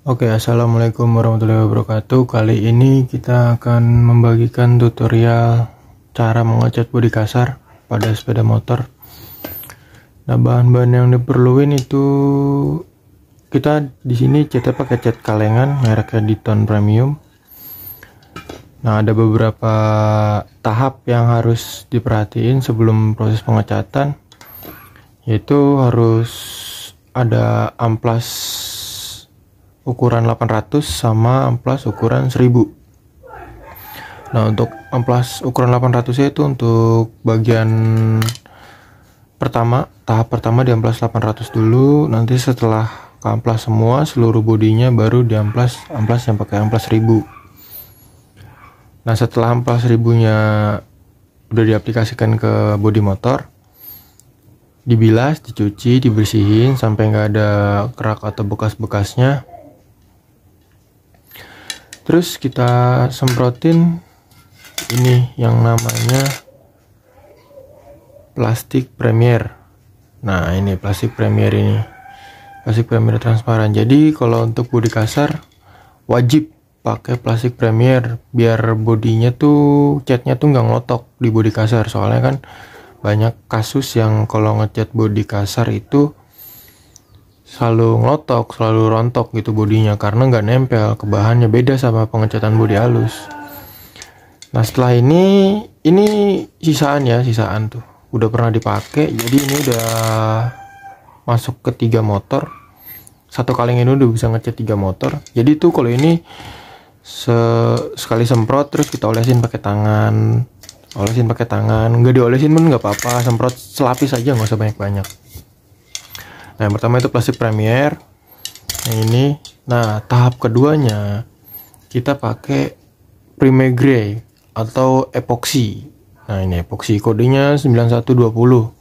Oke, assalamualaikum warahmatullahi wabarakatuh. Kali ini kita akan membagikan tutorial cara mengecat bodi kasar pada sepeda motor. Nah, bahan-bahan yang diperluin itu kita di sini catnya pakai cat kalengan mereknya Diton Premium. Nah, ada beberapa tahap yang harus diperhatiin sebelum proses pengecatan, yaitu harus ada amplas ukuran 800 sama amplas ukuran 1000. Nah, untuk amplas ukuran 800 itu untuk bagian pertama, tahap pertama di amplas 800 dulu. Nanti setelah ke amplas semua seluruh bodinya baru di amplas yang pakai amplas 1000. Nah, setelah amplas 1000-nya udah diaplikasikan ke bodi motor, dibilas, dicuci, dibersihin sampai nggak ada kerak atau bekas-bekasnya. Terus kita semprotin ini yang namanya plastik Premier. Nah, ini plastik Premier ini. Plastik Premier transparan. Jadi kalau untuk bodi kasar wajib pakai plastik Premier biar bodinya tuh catnya tuh nggak ngelotok di bodi kasar. Soalnya kan banyak kasus yang kalau ngecat bodi kasar itu selalu ngelotok, selalu rontok gitu bodinya karena nggak nempel ke bahannya, beda sama pengecatan bodi halus. Nah, setelah ini sisaan tuh udah pernah dipakai, jadi ini udah masuk ke 3 motor. Satu kaleng ini udah bisa ngecat 3 motor. Jadi tuh kalau ini sekali semprot terus kita olesin pakai tangan, nggak diolesin pun nggak apa-apa, semprot selapis aja, nggak usah banyak-banyak. Nah, yang pertama itu plastik Premier. Nah, ini. Nah, tahap keduanya kita pakai Premier Grey atau epoxy. Nah, ini epoxy, kodenya 9120.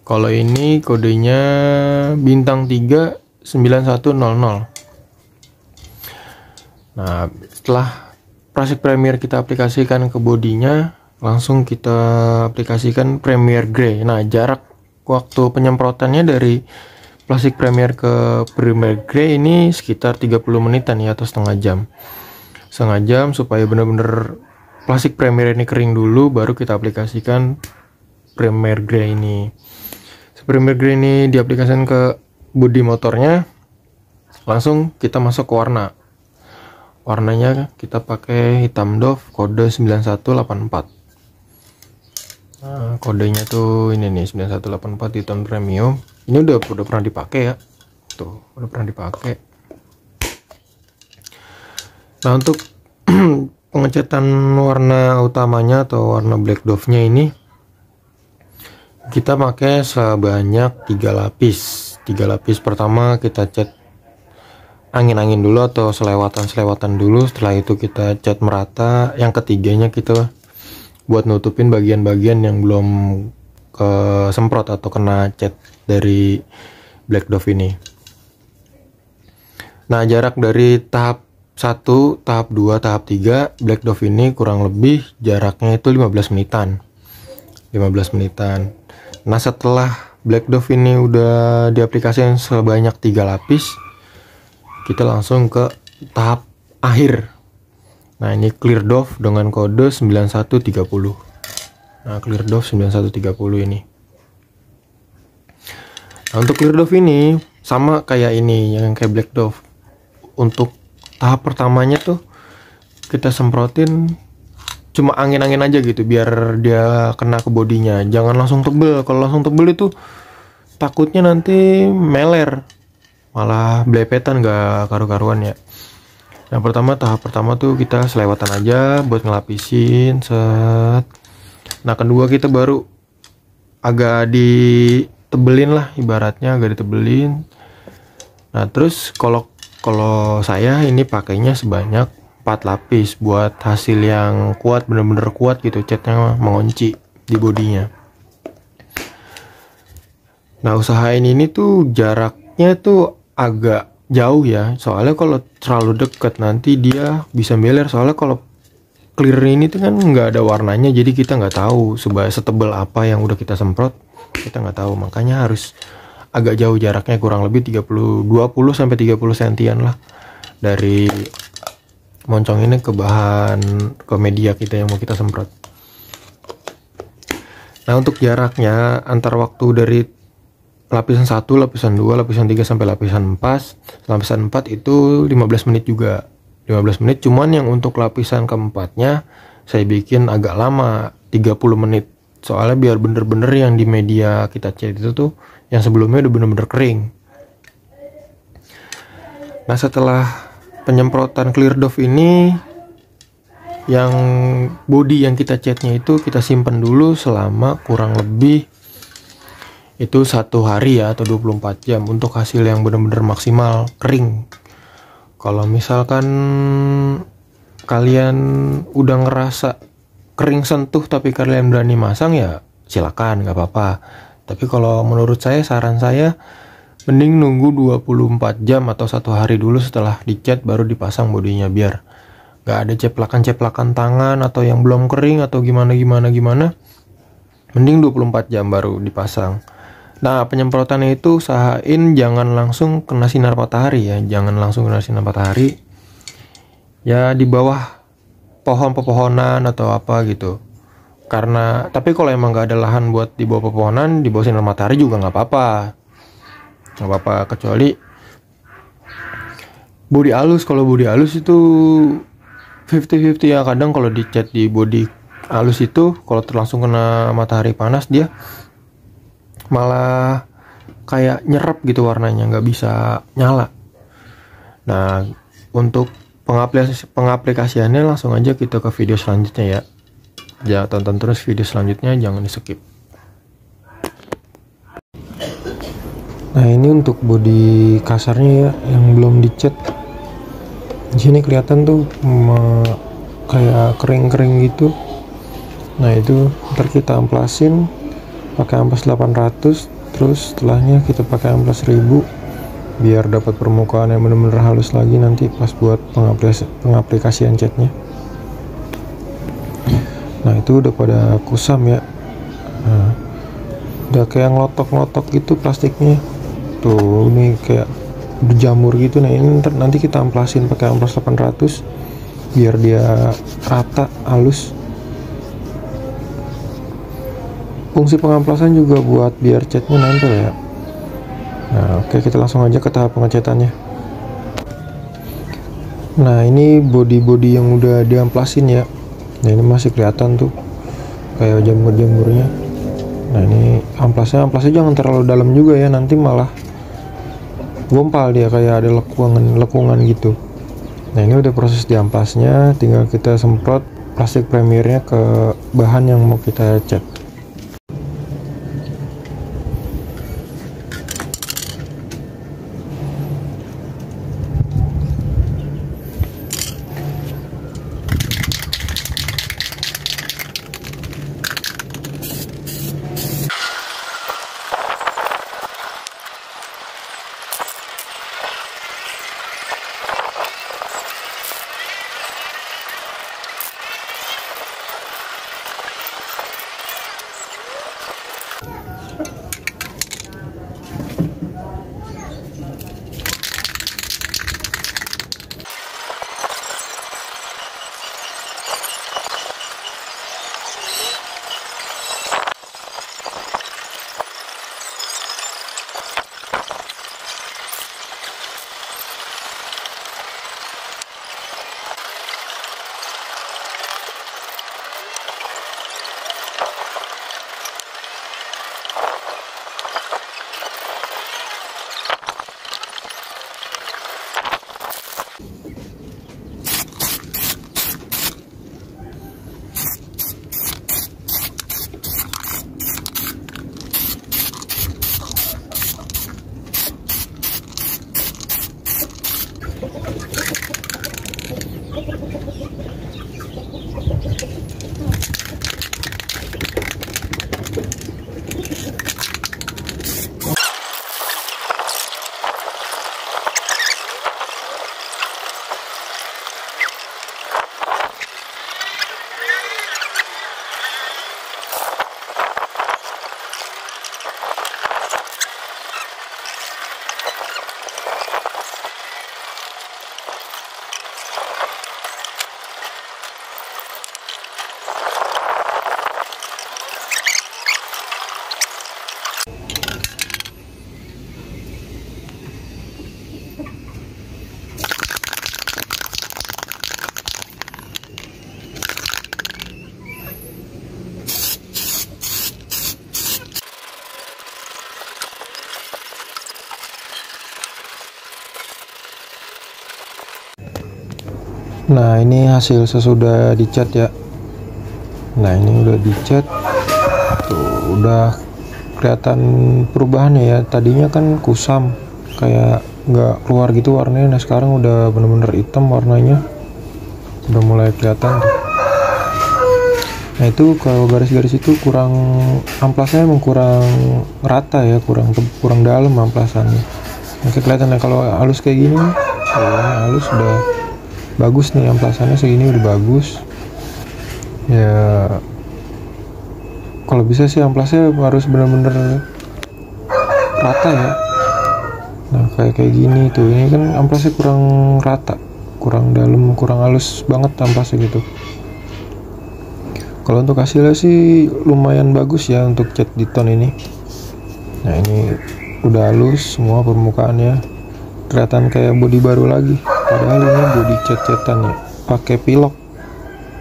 Kalau ini kodenya bintang 3 9100. Nah, setelah plastik Premier kita aplikasikan ke bodinya, langsung kita aplikasikan Premier Grey. Nah, jarak waktu penyemprotannya dari plastik Premier ke Premier Grey ini sekitar 30 menitan ya, atau setengah jam supaya benar-benar plastik Premier ini kering dulu, baru kita aplikasikan Premier Grey ini. Premier Grey ini diaplikasikan ke bodi motornya, langsung kita masuk ke warnanya kita pakai hitam doff kode 9184. Nah, kodenya tuh ini nih 9184 Diton Premium. Ini udah pernah dipakai ya. Tuh, udah pernah dipakai. Nah, untuk pengecatan warna utamanya atau warna black doff-nya ini kita pakai sebanyak 3 lapis. 3 lapis pertama kita cat angin-angin dulu atau selewatan dulu. Setelah itu kita cat merata. Yang ketiganya kita buat nutupin bagian-bagian yang belum kesemprot atau kena cat dari black doff ini. Nah, jarak dari tahap 1, tahap 2, tahap 3 black doff ini kurang lebih jaraknya itu 15 menitan. Nah, setelah black doff ini udah diaplikasikan sebanyak 3 lapis, kita langsung ke tahap akhir. Nah, ini clear doff dengan kode 9130. Nah, clear doff 9130 ini. Nah, untuk clear doff ini sama kayak ini yang kayak black doff. Untuk tahap pertamanya tuh kita semprotin cuma angin-angin aja gitu biar dia kena ke bodinya. Jangan langsung tebel. Kalau langsung tebel itu takutnya nanti meler, malah belepetan, gak karu-karuan ya. Yang pertama, tahap pertama tuh kita selewatan aja buat ngelapisin set. Nah, kedua kita baru agak ditebelin lah, ibaratnya agak ditebelin. Nah, terus kalau saya ini pakainya sebanyak 4 lapis buat hasil yang kuat, bener-bener kuat gitu, catnya mengunci di bodinya. Nah, usahain ini tuh jaraknya tuh agak jauh ya, soalnya kalau terlalu dekat nanti dia bisa meler. Soalnya kalau clear ini tuh kan nggak ada warnanya, jadi kita nggak tahu setebal apa yang udah kita semprot, kita nggak tahu. Makanya harus agak jauh jaraknya, kurang lebih 20 sampai 30 sentian lah dari moncong ini ke bahan, ke media kita yang mau kita semprot. Nah, untuk jaraknya antar waktu dari lapisan 1, lapisan 2, lapisan 3 sampai lapisan 4. Lapisan 4 itu 15 menit juga. 15 menit, cuman yang untuk lapisan keempatnya saya bikin agak lama, 30 menit. Soalnya biar bener-bener yang di media kita cat itu tuh yang sebelumnya udah bener-bener kering. Nah, setelah penyemprotan clear doff ini, yang body yang kita catnya itu kita simpan dulu selama kurang lebih itu 1 hari ya, atau 24 jam untuk hasil yang benar-benar maksimal kering. Kalau misalkan kalian udah ngerasa kering sentuh tapi kalian berani masang, ya silakan, nggak apa-apa. Tapi kalau menurut saya, saran saya mending nunggu 24 jam atau 1 hari dulu setelah dicat baru dipasang bodinya, biar nggak ada ceplakan-ceplakan tangan atau yang belum kering atau gimana. Mending 24 jam baru dipasang. Nah, penyemprotannya itu usahain jangan langsung kena sinar matahari ya, jangan langsung kena sinar matahari. Ya di bawah pohon-pepohonan atau apa gitu. Tapi kalau emang nggak ada lahan buat di bawah pepohonan, di bawah sinar matahari juga nggak apa-apa, kecuali bodi halus. Kalau bodi halus itu 50-50 ya. Kadang kalau dicat di bodi halus itu, kalau langsung kena matahari panas, dia malah kayak nyerap gitu warnanya, nggak bisa nyala. Nah, untuk pengaplikasiannya langsung aja kita ke video selanjutnya ya. Tonton terus video selanjutnya, jangan di skip. Nah, ini untuk bodi kasarnya ya, yang belum dicat. Di sini kelihatan tuh kayak kering-kering gitu. Nah, itu ntar kita amplasin pakai amplas 800, terus setelahnya kita pakai amplas 1000 biar dapat permukaan yang benar-benar halus lagi nanti pas buat pengaplikasian catnya. Nah, itu udah pada kusam ya. Nah, udah kayak ngelotok-ngelotok gitu plastiknya tuh, ini kayak berjamur gitu. Nah, ini nanti kita amplasin pakai amplas 800 biar dia rata halus. Fungsi pengamplasan juga buat biar catnya nempel ya. Nah, oke, kita langsung aja ke tahap pengecatannya. Nah, ini body-body yang udah diamplasin ya. Nah, ini masih kelihatan tuh kayak jamur-jamurnya. Nah, ini amplasnya jangan terlalu dalam juga ya, nanti malah gompal dia, kayak ada lekungan gitu. Nah, ini udah proses diamplasnya, tinggal kita semprot plastik premiernya ke bahan yang mau kita cat. Nah, ini hasil sesudah dicat ya. Nah, ini udah dicat tuh, udah kelihatan perubahannya ya. Tadinya kan kusam, kayak nggak keluar gitu warnanya. Nah, sekarang udah bener-bener hitam warnanya, udah mulai kelihatan tuh. Nah, itu kalau garis-garis itu kurang, amplasnya emang kurang rata ya, kurang dalam amplasannya. Masih kelihatan ya kalau halus kayak gini. Oh, ini halus udah bagus nih, amplasannya segini udah bagus ya. Kalau bisa sih amplasnya harus bener-bener rata ya. Nah, kayak gini tuh, ini kan amplasnya kurang rata, kurang dalam, kurang halus banget amplasnya gitu. Kalau untuk hasilnya sih lumayan bagus ya untuk cat di tone ini. Nah, ini udah halus semua permukaannya, kelihatan kayak body baru lagi. Padahal ini body cat-catan ya, pakai pilok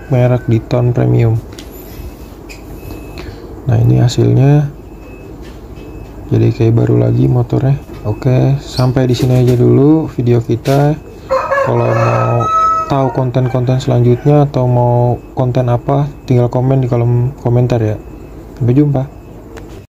merek Diton Premium. Nah, ini hasilnya jadi kayak baru lagi motornya. Oke, sampai di sini aja dulu video kita. Kalau mau tahu konten-konten selanjutnya atau mau konten apa, tinggal komen di kolom komentar ya. Sampai jumpa.